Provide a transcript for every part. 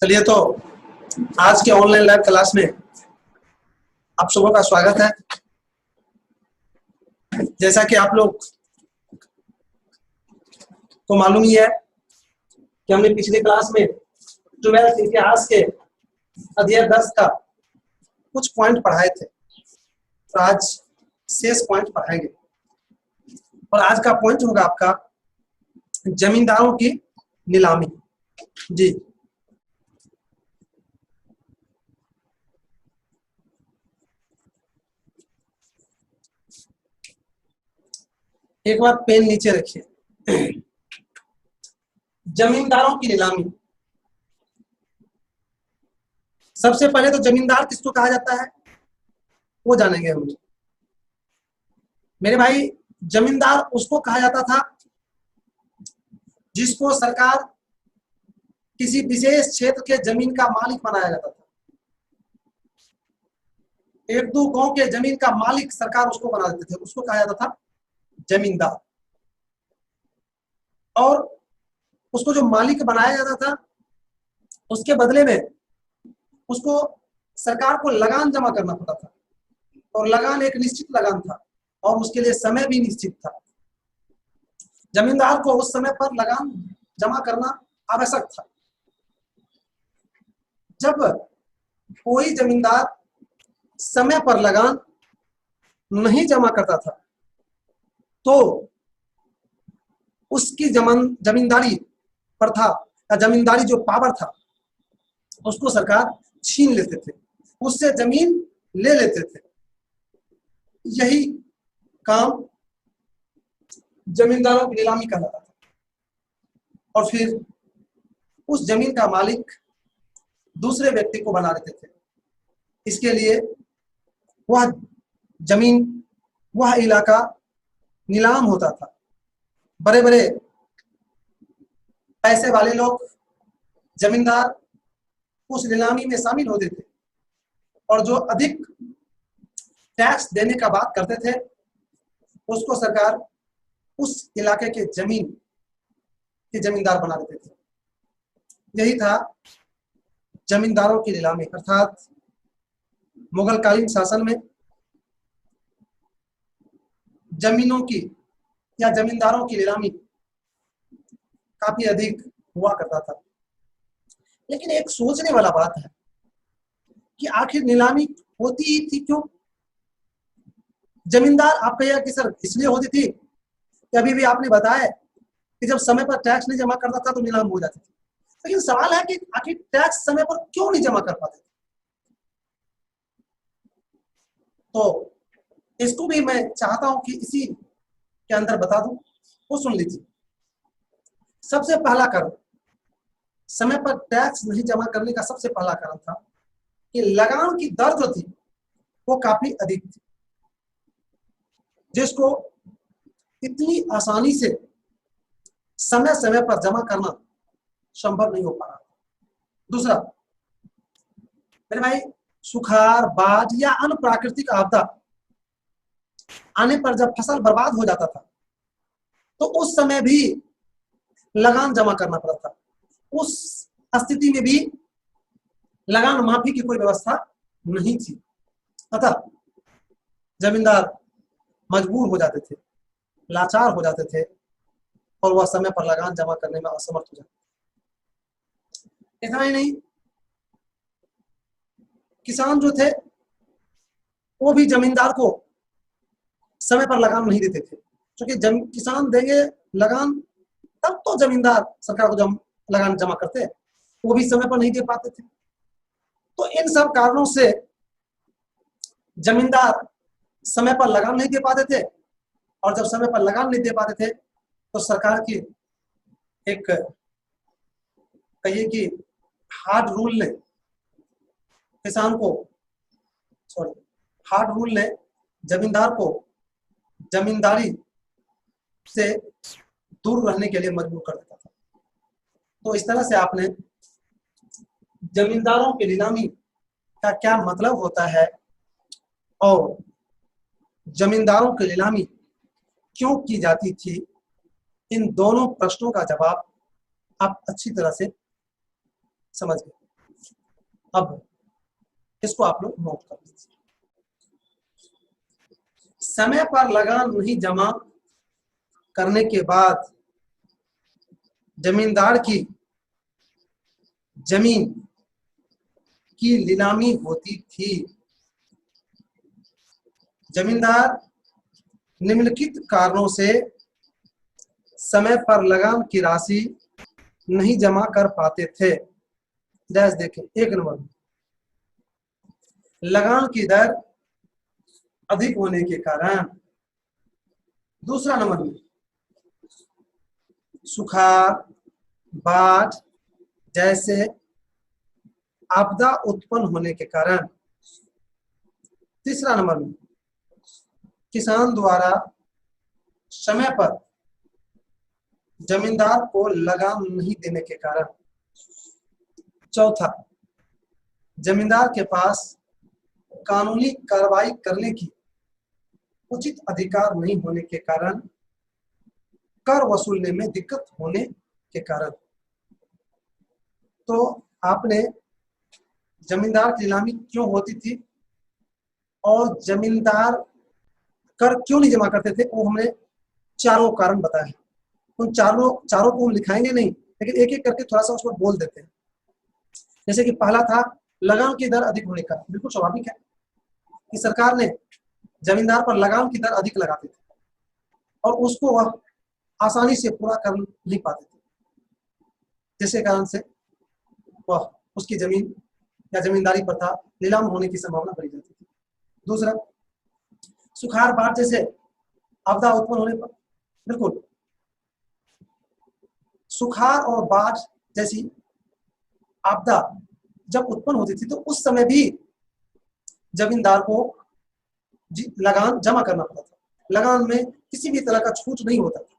चलिए तो आज के ऑनलाइन लाइव क्लास में आप सबों का स्वागत है। जैसा कि आप लोग को मालूम ही है कि हमने पिछले क्लास में 12th इतिहास के अध्याय 10 का कुछ पॉइंट पढ़ाए थे, तो आज शेष पॉइंट पढ़ाएंगे। और आज का पॉइंट होगा आपका जमींदारों की नीलामी। जी, एक बार पेन नीचे रखिए। जमींदारों की नीलामी। सबसे पहले तो जमींदार किसको कहा जाता है वो जानेंगे हम। मेरे भाई, जमींदार उसको कहा जाता था जिसको सरकार किसी विशेष क्षेत्र के जमीन का मालिक बनाया जाता था। एक दो गांव के जमीन का मालिक सरकार उसको बना देते थे, उसको कहा जाता था जमींदार। और उसको जो मालिक बनाया जाता था उसके बदले में उसको सरकार को लगान जमा करना पड़ता था, और लगान एक निश्चित लगान था और उसके लिए समय भी निश्चित था। जमींदार को उस समय पर लगान जमा करना आवश्यक था। जब कोई जमींदार समय पर लगान नहीं जमा करता था तो उसकी जमींदारी प्रथा या जमींदारी जो पावर था उसको सरकार छीन लेते थे, उससे जमीन ले लेते थे। यही काम जमींदारों की नीलामी कहलाता था। और फिर उस जमीन का मालिक दूसरे व्यक्ति को बना देते थे। इसके लिए वह जमीन, वह इलाका नीलाम होता था। बड़े बड़े पैसे वाले लोग, जमींदार उस नीलामी में शामिल होते थे और जो अधिक टैक्स देने का बात करते थे उसको सरकार उस इलाके के जमीन के जमींदार बना देते थे। यही था जमींदारों की नीलामी। अर्थात मुगल कालीन शासन में जमीनों की या जमींदारों की नीलामी काफी अधिक हुआ करता था। लेकिन एक सोचने वाला बात है कि आखिर नीलामी होती ही थी क्यों? जमींदार, आप कहिए कि सर इसलिए होती थी कि अभी भी आपने बताया कि जब समय पर टैक्स नहीं जमा करता था तो नीलाम हो जाती थी। लेकिन सवाल है कि आखिर टैक्स समय पर क्यों नहीं जमा कर पाते थे? तो इसको भी मैं चाहता हूं कि इसी के अंदर बता दूं, वो सुन लीजिए। सबसे पहला कारण, समय पर टैक्स नहीं जमा करने का सबसे पहला कारण था कि लगान की दर जो थी वो काफी अधिक थी, जिसको इतनी आसानी से समय समय पर जमा करना संभव नहीं हो पा रहा। दूसरा, मेरे भाई, सुखाड़, बाढ़ या अन्य प्राकृतिक आपदा आने पर जब फसल बर्बाद हो जाता था तो उस समय भी लगान जमा करना पड़ता था। उस स्थिति में भी लगान माफी की कोई व्यवस्था नहीं थी। अतः जमींदार मजबूर हो जाते थे, लाचार हो जाते थे और वह समय पर लगान जमा करने में असमर्थ हो जाते थे। इतना ही नहीं, किसान जो थे वो भी जमींदार को समय पर लगान नहीं देते थे, क्योंकि किसान देंगे लगान तब तो जमींदार सरकार को लगान जमा करते, वो भी समय पर नहीं दे पाते थे। तो इन सब कारणों से जमींदार समय पर लगान नहीं दे पाते थे, और जब समय पर लगान नहीं दे पाते थे तो सरकार की एक, कहिए कि हार्ड रूल ने किसान को, हार्ड रूल ने जमींदार को जमींदारी से दूर रहने के लिए मजबूर कर देता था। तो इस तरह से आपने जमींदारों की नीलामी का क्या मतलब होता है और जमींदारों की नीलामी क्यों की जाती थी, इन दोनों प्रश्नों का जवाब आप अच्छी तरह से समझ गए। अब इसको आप लोग नोट कर लीजिए। समय पर लगान नहीं जमा करने के बाद जमींदार की जमीन की नीलामी होती थी। जमींदार निम्नलिखित कारणों से समय पर लगान की राशि नहीं जमा कर पाते थे। डैश देखें, एक नंबर लगान की दर अधिक होने के कारण। दूसरा नंबर में सुखाड़, बाढ़ जैसे आपदा उत्पन्न होने के कारण। तीसरा नंबर में किसान द्वारा समय पर जमींदार को लगान नहीं देने के कारण। चौथा, जमींदार के पास कानूनी कार्रवाई करने की उचित अधिकार नहीं होने के कारण, कर वसूलने में दिक्कत होने के कारण। तो आपने जमींदार की नीलामी क्यों होती थी और जमींदार कर क्यों नहीं जमा करते थे, वो हमने चारों कारण बताए हैं। उन चारों को हम लिखाएंगे नहीं, लेकिन एक एक करके थोड़ा सा उसको बोल देते हैं। जैसे कि पहला था लगान की दर अधिक होने का। बिल्कुल स्वाभाविक है कि सरकार ने जमींदार पर लगान की दर अधिक लगाते थे और उसको वह आसानी से पूरा कर नहीं पाते थे, जिसके कारण से वह उसकी जमीन या जमींदारी प्रथा नीलाम होने की संभावना बढ़ी जाती थी। दूसरा, सुखाड़, बाढ़ जैसे आपदा उत्पन्न होने पर, बिल्कुल सुखाड़ और बाढ़ जैसी आपदा जब उत्पन्न होती थी तो उस समय भी जमींदार को लगान जमा करना पड़ता था। लगान में किसी भी तरह का छूट नहीं होता था।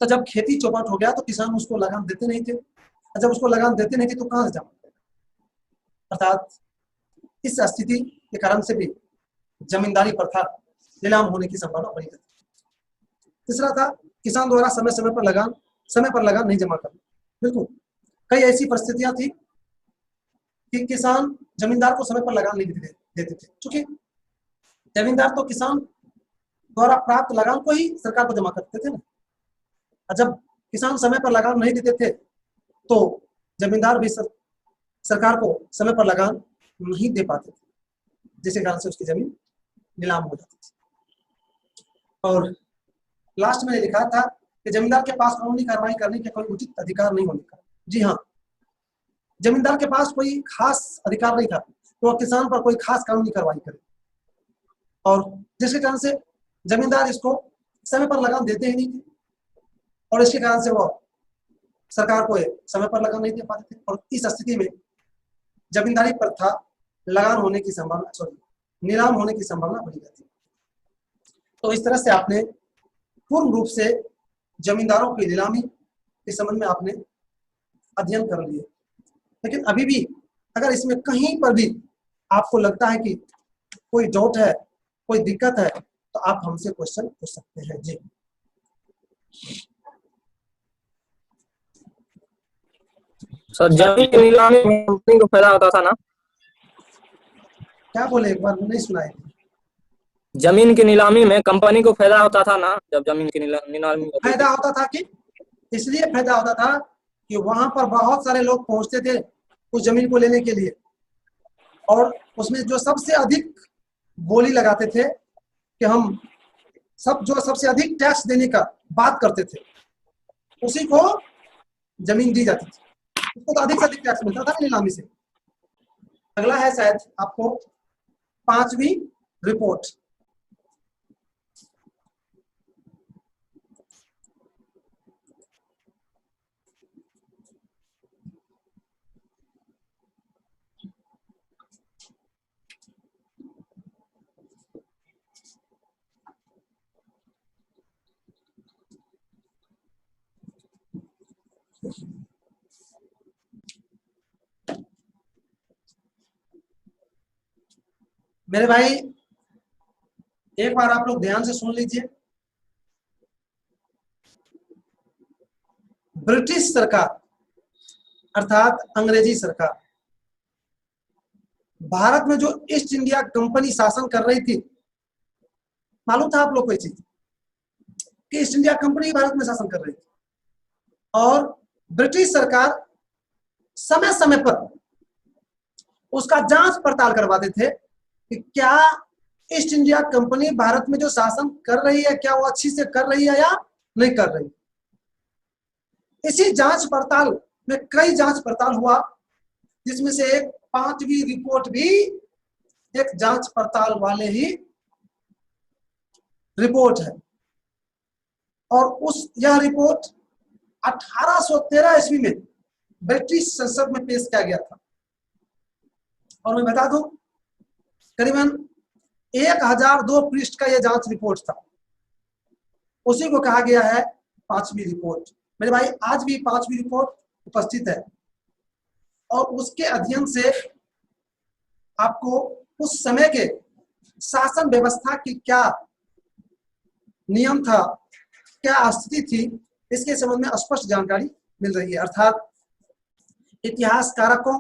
तो जब खेती चौपट हो गया तो किसान उसको लगान देते नहीं थे, और जब उसको लगान देते नहीं थे तो कहां से जमा करेगा। अर्थात इस स्थिति के कारण से भी जमींदारी प्रथा नीलाम होने की संभावना बढ़ी रहती। तीसरा था किसान द्वारा समय पर लगान नहीं जमा करना। बिल्कुल कई ऐसी परिस्थितियां थी कि किसान जमींदार को समय पर लगान नहीं देते थे, क्योंकि जमींदार तो किसान द्वारा प्राप्त लगान को ही सरकार को जमा करते थे ना। और जब किसान समय पर लगान नहीं देते थे तो जमींदार भी सरकार को समय पर लगान नहीं दे पाते थे, जिसके कारण से उसकी जमीन नीलाम हो जाती थी। और लास्ट में लिखा था कि जमींदार के पास कानूनी कार्रवाई करने के कोई उचित अधिकार नहीं होने का। जी हाँ, जमींदार के पास कोई खास अधिकार नहीं था तो वह किसान पर कोई खास कानूनी कार्रवाई करे, और जिसके कारण से जमींदार इसको समय पर लगान देते ही नहीं थे, और इसके कारण से वह सरकार को समय पर लगान नहीं दे पाते थे। और इस स्थिति में जमींदारी प्रथा लगान होने की संभावना, नीलाम होने की संभावना बढ़ी रहती है। तो इस तरह से आपने पूर्ण रूप से जमींदारों की नीलामी के संबंध में आपने अध्ययन कर लिए। लेकिन अभी भी अगर इसमें कहीं पर भी आपको लगता है कि कोई डाउट है, कोई दिक्कत है, तो आप हमसे क्वेश्चन पूछ सकते हैं। जी सर, जमीन की नीलामी में कंपनी को फायदा होता था ना? क्या बोले, एक बार नहीं सुनाए। जमीन की नीलामी में कंपनी को फायदा होता था ना, जब जमीन की नीलामी होती फायदा थी? होता था कि इसलिए फायदा होता था कि वहां पर बहुत सारे लोग पहुंचते थे उस जमीन को लेने के लिए, और उसमें जो सबसे अधिक बोली लगाते थे कि हम जो सबसे अधिक टैक्स देने का बात करते थे, उसी को जमीन दी जाती थी। उसको तो अधिक से अधिक टैक्स मिलता था नीलामी से। अगला है शायद आपको 5वीं रिपोर्ट। मेरे भाई एक बार आप लोग ध्यान से सुन लीजिए। ब्रिटिश सरकार अर्थात अंग्रेजी सरकार भारत में जो ईस्ट इंडिया कंपनी शासन कर रही थी, मालूम था आप लोग को ये चीज कि ईस्ट इंडिया कंपनी भारत में शासन कर रही थी, और ब्रिटिश सरकार समय समय पर उसका जांच पड़ताल करवाते थे कि क्या ईस्ट इंडिया कंपनी भारत में जो शासन कर रही है क्या वो अच्छी से कर रही है या नहीं कर रही। इसी जांच पड़ताल में कई जांच पड़ताल हुआ, जिसमें से एक 5वीं रिपोर्ट भी एक जांच पड़ताल वाले ही रिपोर्ट है, और यह रिपोर्ट 1813 ईस्वी में ब्रिटिश संसद में पेश किया गया था। और मैं बता दूं, करीबन 1002 पृष्ठ का यह जांच रिपोर्ट था, उसी को कहा गया है 5वीं रिपोर्ट। मेरे भाई आज भी 5वीं रिपोर्ट उपस्थित है, और उसके अध्ययन से आपको उस समय के शासन व्यवस्था की क्या नियम था, क्या स्थिति थी, इसके संबंध में स्पष्ट जानकारी मिल रही है। अर्थात इतिहासकारकों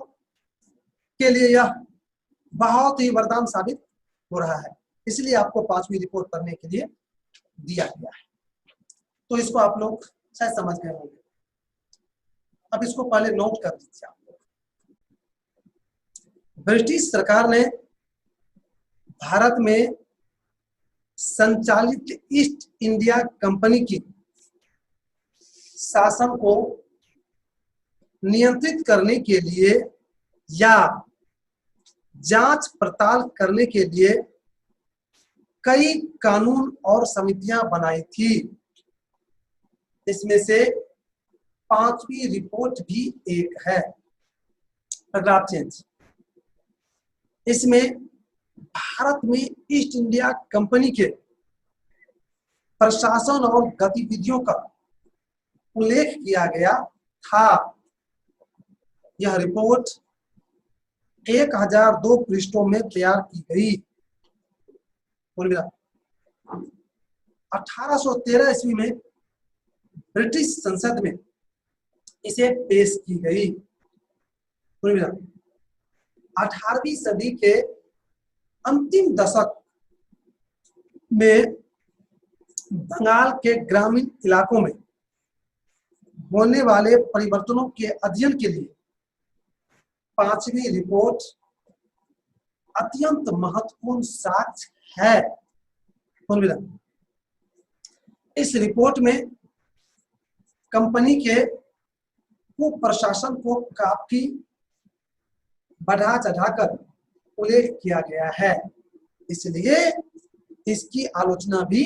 के लिए यह बहुत ही वरदान साबित हो रहा है, इसलिए आपको 5वीं रिपोर्ट पढ़ने के लिए दिया गया है। तो इसको आप लोग शायद समझ गए होंगे। अब इसको पहले नोट कर लीजिए आप लोग। ब्रिटिश सरकार ने भारत में संचालित ईस्ट इंडिया कंपनी की शासन को नियंत्रित करने के लिए या जांच पड़ताल करने के लिए कई कानून और समितियां बनाई थी। इसमें से 5वीं रिपोर्ट भी एक है। Paragraph change. इसमें भारत में ईस्ट इंडिया कंपनी के प्रशासन और गतिविधियों का उल्लेख किया गया था। यह रिपोर्ट 1002 पृष्ठों में तैयार की गई। 1813 ईस्वी में ब्रिटिश संसद में इसे पेश की गई। 18वीं सदी के अंतिम दशक में बंगाल के ग्रामीण इलाकों में होने वाले परिवर्तनों के अध्ययन के लिए 5वीं रिपोर्ट अत्यंत महत्वपूर्ण साक्ष्य है। इस रिपोर्ट में कंपनी के कुप्रशासन को काफी बढ़ा चढ़ाकर उल्लेख किया गया है, इसलिए इसकी आलोचना भी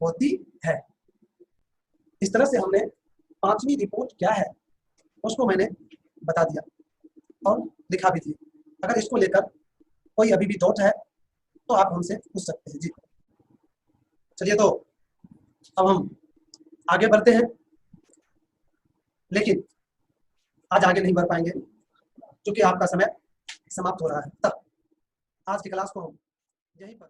होती है। इस तरह से हमने 5वीं रिपोर्ट क्या है उसको मैंने बता दिया और लिखा भी दिया। अगर इसको लेकर कोई अभी भी डाउट है तो आप हमसे पूछ सकते हैं। जी चलिए, तो अब हम आगे बढ़ते हैं, लेकिन आज आगे नहीं बढ़ पाएंगे क्योंकि आपका समय समाप्त हो रहा है। तब आज की क्लास को हम यहीं पर